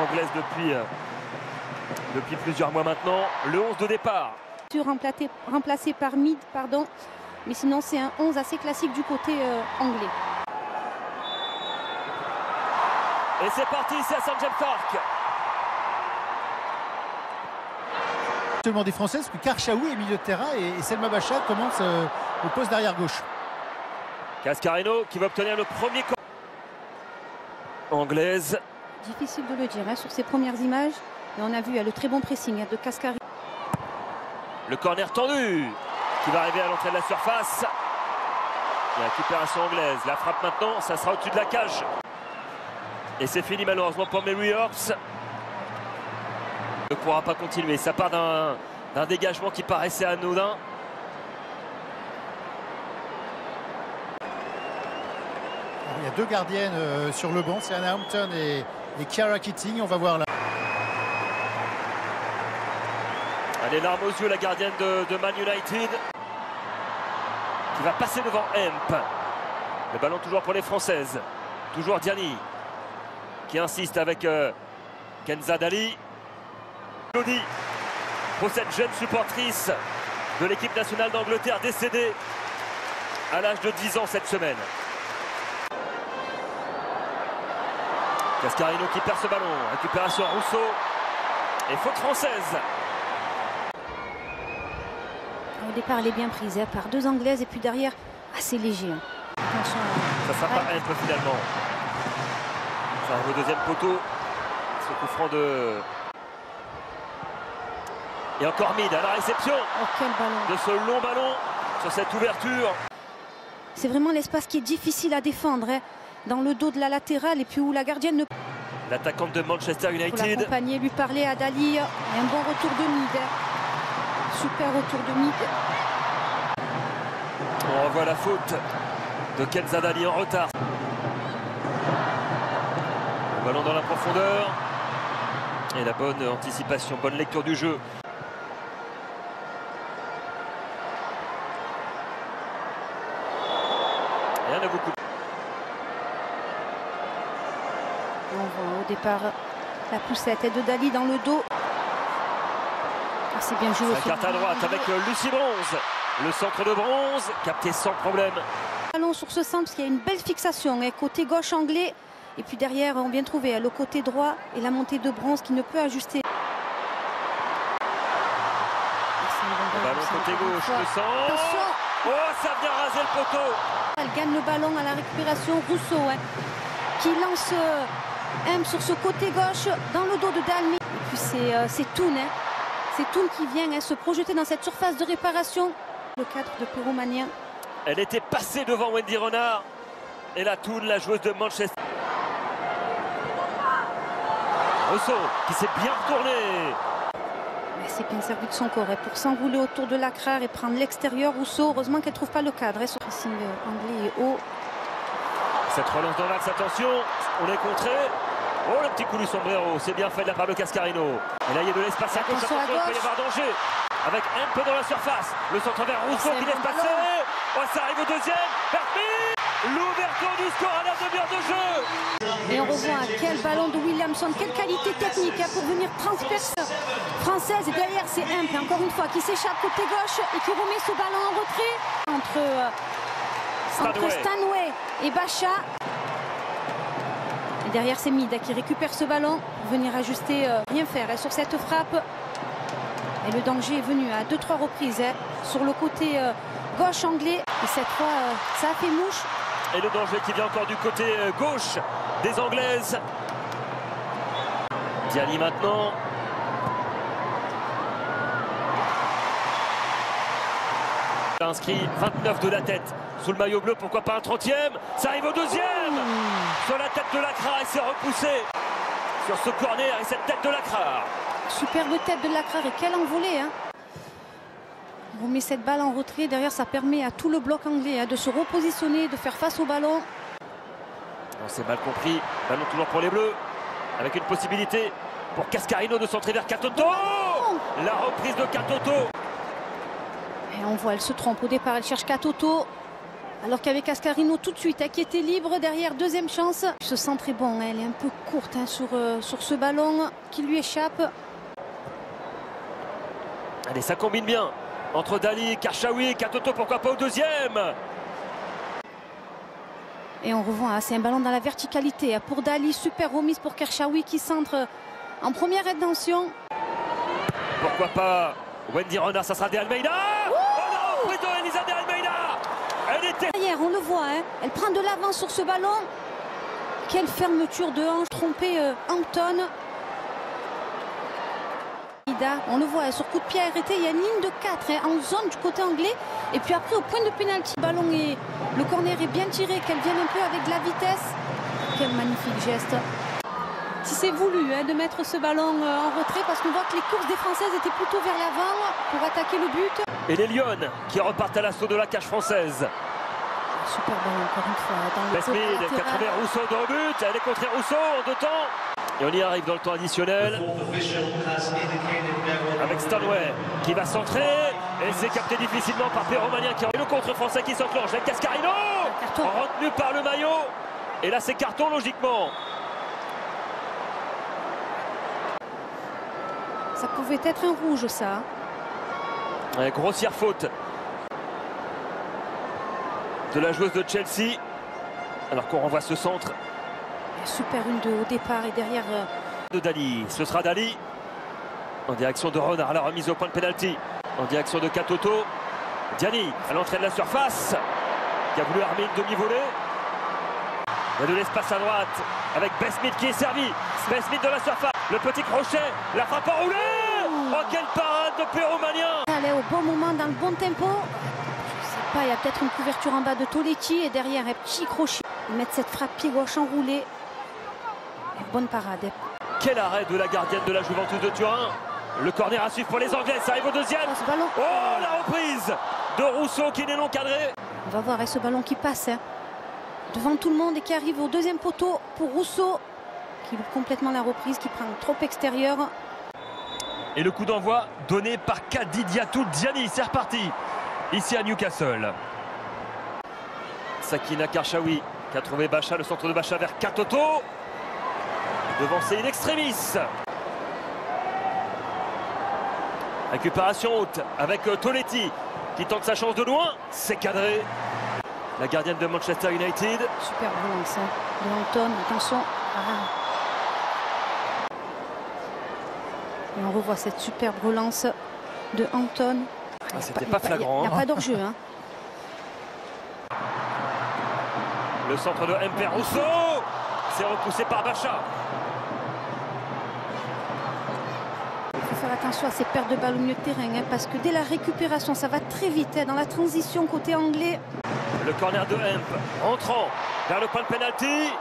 anglaise depuis plusieurs mois maintenant. Le 11 de départ. Remplacé par Mead, pardon. Mais sinon, c'est un 11 assez classique du côté anglais. Et c'est parti, c'est à St James Park. Seulement des Françaises, que Karchaoui est milieu de terrain et Selma Bacha commence au poste d'arrière gauche. Cascarino qui va obtenir le premier corner. Anglaise. Difficile de le dire sur ces premières images. Mais on a vu le très bon pressing de Cascarino. Le corner tendu qui va arriver à l'entrée de la surface. La récupération anglaise. La frappe maintenant, ça sera au-dessus de la cage. Et c'est fini malheureusement pour Mary Earps. Ne pourra pas continuer. Ça part d'un dégagement qui paraissait anodin. Il y a deux gardiennes sur le banc, c'est Anna Hampton et Chiara Keating. On va voir là. Elle est larmes aux yeux, la gardienne de Man United. Qui va passer devant Hemp. Le ballon toujours pour les Françaises. Toujours Diani. Qui insiste avec Kenza Dali. Claudie, pour cette jeune supportrice de l'équipe nationale d'Angleterre décédée à l'âge de 10 ans cette semaine. Cascarino qui perd ce ballon. Récupération Rousseau. Et faute française. Au départ, elle est bien prise par deux Anglaises et puis derrière, assez léger. Ça sera pas un peu finalement. Ça arrive au deuxième poteau. Ce coup franc de... Et encore Mead à la réception quel ballon. De ce long ballon sur cette ouverture. C'est vraiment l'espace qui est difficile à défendre. Dans le dos de la latérale et puis où la gardienne ne... L'attaquante de Manchester United. Pour l'accompagner, lui parler à Dali. Et un bon retour de Mead. Super retour de Mead. On revoit la faute de Kenza Dali en retard. Le ballon dans la profondeur. Et la bonne anticipation, bonne lecture du jeu. Rien à beaucoup. On voit au départ la poussette de Dali dans le dos. C'est bien joué. La carte à droite avec Lucie Bronze. Le centre de Bronze, capté sans problème. Ballon sur ce centre, parce qu'il y a une belle fixation. Côté gauche anglais. Et puis derrière, on vient trouver le côté droit et la montée de Bronze qui ne peut ajuster. Le ballon côté gauche, le centre. Oh, ça vient raser le poteau. Elle gagne le ballon à la récupération. Rousseau qui lance M sur ce côté gauche dans le dos de Dalmi. Et puis c'est Toun. C'est Toun qui vient se projeter dans cette surface de réparation. Le 4 de Péromania. Elle était passée devant Wendy Renard. Et la Toun, la joueuse de Manchester. Rousseau qui s'est bien retourné. C'est bien servi de son corps pour s'enrouler autour de l'acrare et prendre l'extérieur. Rousseau, heureusement qu'elle ne trouve pas le cadre. Sur le signe anglais et haut. Cette relance dans l'axe, attention, on est contré. Oh, le petit coup du sombrero, c'est bien fait de la part de Cascarino. Et là, il y a de l'espace à gauche, attention, il peut y avoir danger. Avec un peu dans la surface. Le centre vers Rousseau qui laisse passer. Oh, ça arrive au deuxième. Permis. L'ouverture du score à la demi-heure de jeu. Et on revoit quel ballon de Williamson, quelle qualité technique pour venir transpercer française. Et derrière, c'est Hemp, encore une fois, qui s'échappe côté gauche et qui remet ce ballon en retrait entre Stanway et Bacha. Et derrière, c'est Mead qui récupère ce ballon pour venir ajuster, rien faire sur cette frappe. Et le danger est venu à 2-3 reprises sur le côté gauche anglais. Et cette fois, ça a fait mouche. Et le danger qui vient encore du côté gauche des Anglaises. Diani maintenant. Inscrit 29 de la tête sous le maillot bleu, pourquoi pas un 30e. Ça arrive au deuxième. Sur la tête de Lacra et c'est repoussé sur ce corner et cette tête de Lacra. Superbe tête de Lacra et quelle envolée. On met cette balle en retrait. Derrière, ça permet à tout le bloc anglais de se repositionner, de faire face au ballon. On s'est mal compris. Ballon toujours pour les Bleus. Avec une possibilité pour Cascarino de centrer vers Katoto. La reprise de Katoto. Et on voit, elle se trompe au départ. Elle cherche Katoto. Alors qu'avec Cascarino tout de suite, qui était libre derrière, deuxième chance. Ce centre est bon, elle est un peu courte sur ce ballon qui lui échappe. Allez, ça combine bien entre Dali, Karchaoui, Katoto, pourquoi pas au deuxième. Et on revoit, c'est un ballon dans la verticalité pour Dali, super remise pour Karchaoui qui centre en première intention. Pourquoi pas Wendy Renard, ça sera De Almeida. Oh non, prise de Elisa De Almeida. Elle était... Derrière, on le voit, elle prend de l'avance sur ce ballon. Quelle fermeture de hanche, trompé Anton. On le voit, sur coup de pied arrêté, il y a une ligne de 4 en zone du côté anglais. Et puis après, au point de pénalty, ballon et le corner est bien tiré, qu'elle vienne un peu avec de la vitesse. Quel magnifique geste. Si c'est voulu de mettre ce ballon en retrait, parce qu'on voit que les courses des Françaises étaient plutôt vers l'avant pour attaquer le but. Et les Lyonnes qui repartent à l'assaut de la cage française. Super ballon encore une fois. Besmid qui a trouvé Rousseau dans le but. Elle est contrée Rousseau en 2 temps. Et on y arrive dans le temps additionnel. Avec Stanway qui va centrer. Et c'est capté difficilement par Perromanien qui a le contre français qui s'enclenche avec Cascarino. Retenu par le maillot. Et là c'est carton logiquement. Ça pouvait être un rouge ça. Ouais, grossière faute de la joueuse de Chelsea. Alors qu'on renvoie ce centre. Super 1-2 au départ et derrière de Dali. Ce sera Dali en direction de Renard à la remise au point de pénalty. En direction de Katoto. Diani à l'entrée de la surface qui a voulu armer une demi-volée. Il y a de l'espace à droite avec Besmid qui est servi. Besmid de la surface. Le petit crochet. La frappe enroulée. Oh quelle parade de Perromanien. Elle est au bon moment dans le bon tempo. Je sais pas, il y a peut-être une couverture en bas de Toletti et derrière un petit crochet. Ils mettent cette frappe pied gauche enroulée. Bonne parade. Quel arrêt de la gardienne de la Juventus de Turin. Le corner à suivre pour les Anglais. Ça arrive au deuxième. Oh la reprise de Rousseau qui n'est non cadré. On va voir ce ballon qui passe devant tout le monde et qui arrive au deuxième poteau pour Rousseau. Qui loupe complètement la reprise, qui prend trop extérieur. Et le coup d'envoi donné par Kadidiatou Diani. C'est reparti ici à Newcastle. Sakina Karchaoui qui a trouvé Bacha, le centre de Bacha vers Katoto. Devancé in extremis. Récupération haute avec Toletti qui tente sa chance de loin. C'est cadré. La gardienne de Manchester United. Super relance de Anton. Attention. Et on revoit cette superbe relance de Anton. C'était pas flagrant. Il n'y a pas d'hors-jeu. Le centre de MP Rousseau. C'est repoussé par Bacha. Il faut faire attention à ces pertes de balles au milieu de terrain parce que dès la récupération, ça va très vite dans la transition côté anglais. Le corner de Hemp entrant vers le point de pénalty.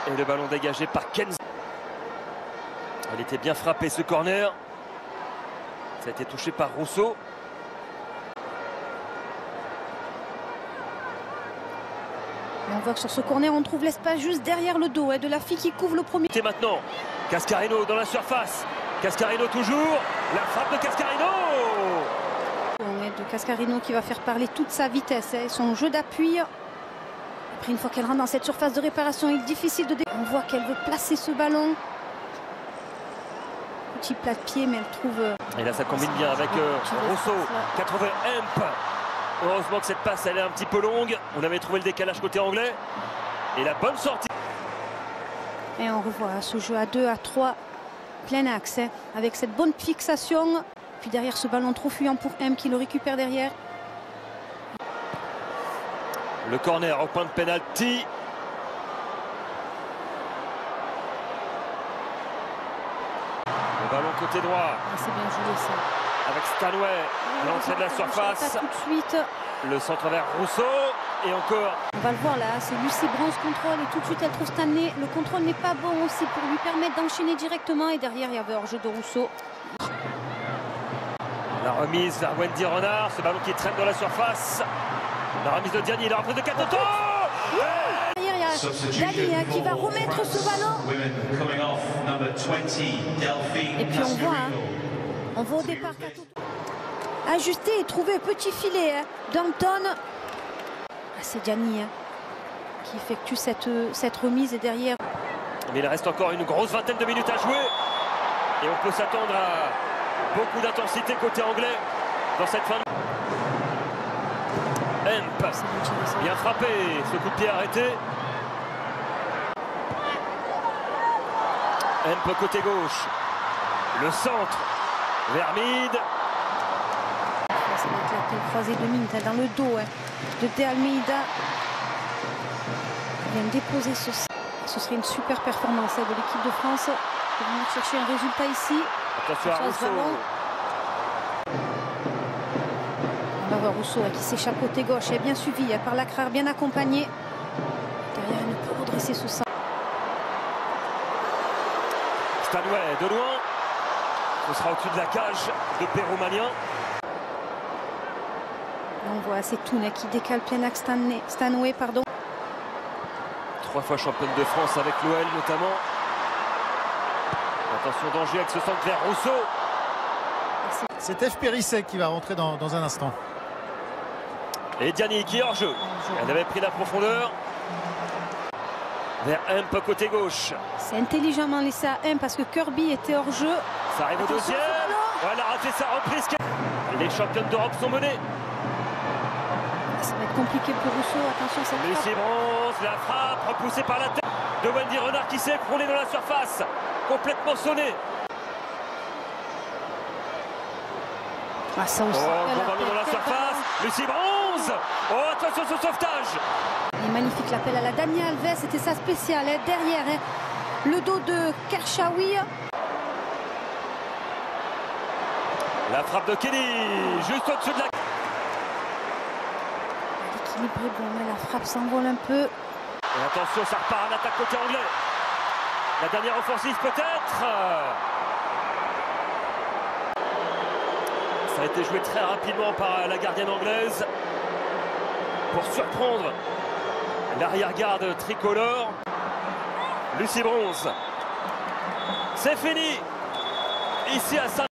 Et le ballon dégagé par Kenzo. Elle était bien frappée ce corner. Ça a été touché par Rousseau. Et on voit que sur ce corner, on trouve l'espace juste derrière le dos de la fille qui couvre le premier. Et maintenant, Cascarino dans la surface. Cascarino toujours. La frappe de Cascarino. De Cascarino qui va faire parler toute sa vitesse et son jeu d'appui. Après, une fois qu'elle rentre dans cette surface de réparation, il est difficile de... On voit qu'elle veut placer ce ballon. Petit plat de pied, mais elle trouve... Et là, ça combine bien avec Rousseau qui a trouvé Hemp. Heureusement que cette passe, elle est un petit peu longue. On avait trouvé le décalage côté anglais. Et la bonne sortie. Et on revoit ce jeu à 2, à 3, plein axe, avec cette bonne fixation. Puis derrière ce ballon trop fuyant pour M qui le récupère derrière. Le corner au point de pénalty. Le ballon côté droit. C'est bien joué ça. Avec Stanway à l'entrée de la surface. Tout de suite. Le centre vers Rousseau. Et encore. On va le voir là, c'est Lucie Bronze contrôle et tout de suite elle trouve Stanley. Le contrôle n'est pas bon aussi pour lui permettre d'enchaîner directement. Et derrière il y avait hors-jeu de Rousseau. La remise vers Wendy Renard. Ce ballon qui traîne dans la surface. La remise de Diani, la reprise de Katoto. Derrière il y a Dali qui va remettre ce ballon. Et puis on voit au départ Katoto. ajuster et trouver un petit filet hein, d'Anton. C'est Gianni hein, qui effectue cette remise et derrière. Mais il reste encore une grosse vingtaine de minutes à jouer. Et on peut s'attendre à beaucoup d'intensité côté anglais dans cette fin. Hemp, bien frappé, ce coup de pied arrêté. Hemp côté gauche. Le centre vers Mid. Ça va éclater le croisé de Mid dans le dos hein, de De Almeida. Il vient déposer ce. Ce serait une super performance hein, de l'équipe de France pour venir chercher un résultat ici. Attention à Rousseau. On va voir Rousseau hein, qui s'échappe côté gauche. Il est bien suivi hein, par Lacrar, bien accompagné. Derrière, il peut redresser ce centre. Stanway de loin. Ce sera au-dessus de la cage de Péromanien. On voit c'est Toun qui décale Piernac Stanway, pardon. 3 fois championne de France avec l'OL notamment. Attention danger avec ce centre vers Rousseau. C'est F. Périsset qui va rentrer dans un instant. Et Gianni qui est hors jeu. Elle avait pris la profondeur. Vers Hemp côté gauche. C'est intelligemment laissé à Hemp parce que Kirby était hors jeu. Ça arrive au deuxième. Elle a raté sa reprise. Les championnes d'Europe sont menées. Ça va être compliqué pour Rousseau. Attention, ça Lucie Bronze, la frappe repoussée par la tête de Wendy Renard qui s'est écroulée dans la surface. Complètement sonné. Ah, ça aussi. Bon ballon dans la surface. Lucie Bronze. Oh, attention ce sauvetage. Il est magnifique l'appel à la Dani Alves. C'était sa spéciale. Hein, derrière, hein, le dos de Karchaoui. La frappe de Kelly, juste au-dessus de la... L'équilibre est bon, mais la frappe s'envole un peu. Et attention, ça repart en attaque côté anglais. La dernière offensive peut-être. Ça a été joué très rapidement par la gardienne anglaise pour surprendre l'arrière-garde tricolore. Lucie Bronze. C'est fini ici à Saint.